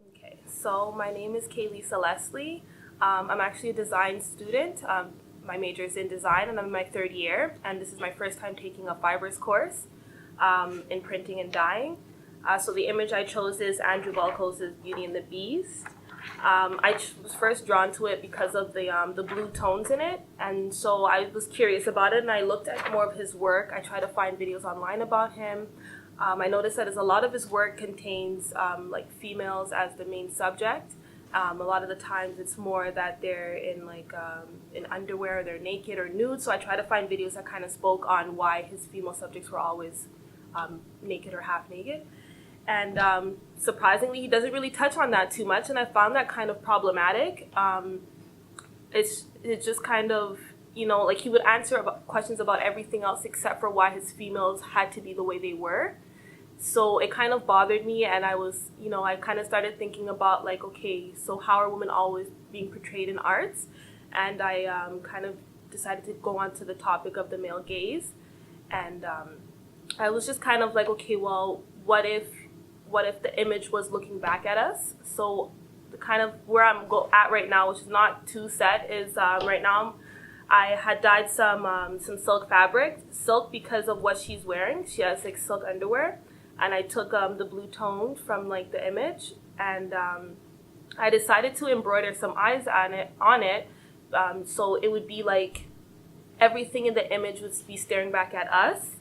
Okay, so my name is Kayleesa Leslie. I'm actually a design student. My major is in design and I'm in my third year, and this is my first time taking a fibers course in printing and dyeing. So the image I chose is Andrew Balco's Beauty and the Beast. Was first drawn to it because of the blue tones in it, and so I was curious about it and I looked at more of his work. I tried to find videos online about him. I noticed that as a lot of his work contains like females as the main subject. A lot of the times it's more that they're in in underwear, they're naked or nude. So I try to find videos that kind of spoke on why his female subjects were always naked or half naked. And surprisingly, he doesn't really touch on that too much, and I found that kind of problematic. It's just kind of, like he would answer about questions about everything else except for why his females had to be the way they were. So it kind of bothered me, and I kind of started thinking about like, okay, so how are women always being portrayed in arts? And I kind of decided to go on to the topic of the male gaze, and I was just kind of like, okay, well, what if the image was looking back at us? So the kind of where I'm at right now, which is not too set, is right now I had dyed some silk fabric, silk because of what she's wearing. She has like silk underwear, and I took the blue tone from like the image, and I decided to embroider some eyes on it, so it would be like everything in the image would be staring back at us.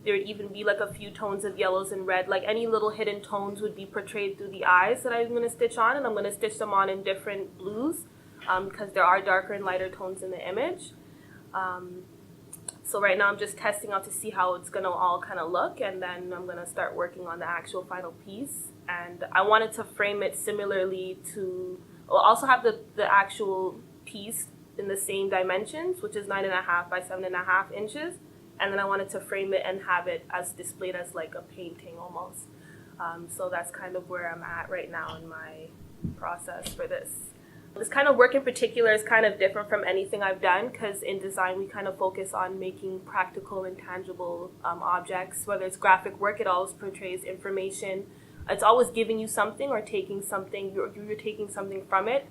There would even be like a few tones of yellows and red, like any little hidden tones would be portrayed through the eyes that I'm going to stitch on, and I'm going to stitch them on in different blues because there are darker and lighter tones in the image. So right now I'm just testing out to see how it's going to all kind of look, and then I'm going to start working on the actual final piece. And I wanted to frame it similarly to, well, also have the actual piece in the same dimensions, which is 9.5 by 7.5 inches. And then I wanted to frame it and have it as displayed as like a painting almost. So that's kind of where I'm at right now in my process for this. This kind of work in particular is kind of different from anything I've done because in design we kind of focus on making practical and tangible objects. Whether it's graphic work, it always portrays information. It's always giving you something or taking something, you're taking something from it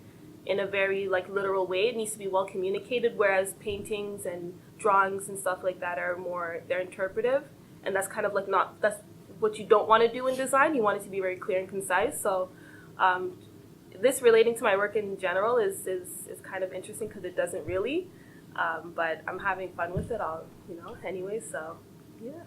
in a very like literal way. It needs to be well communicated, whereas paintings and drawings and stuff like that are more, they're interpretive, and that's kind of like that's what you don't want to do in design. You want it to be very clear and concise. So this relating to my work in general is kind of interesting because it doesn't really, but I'm having fun with it all, anyway, so yeah.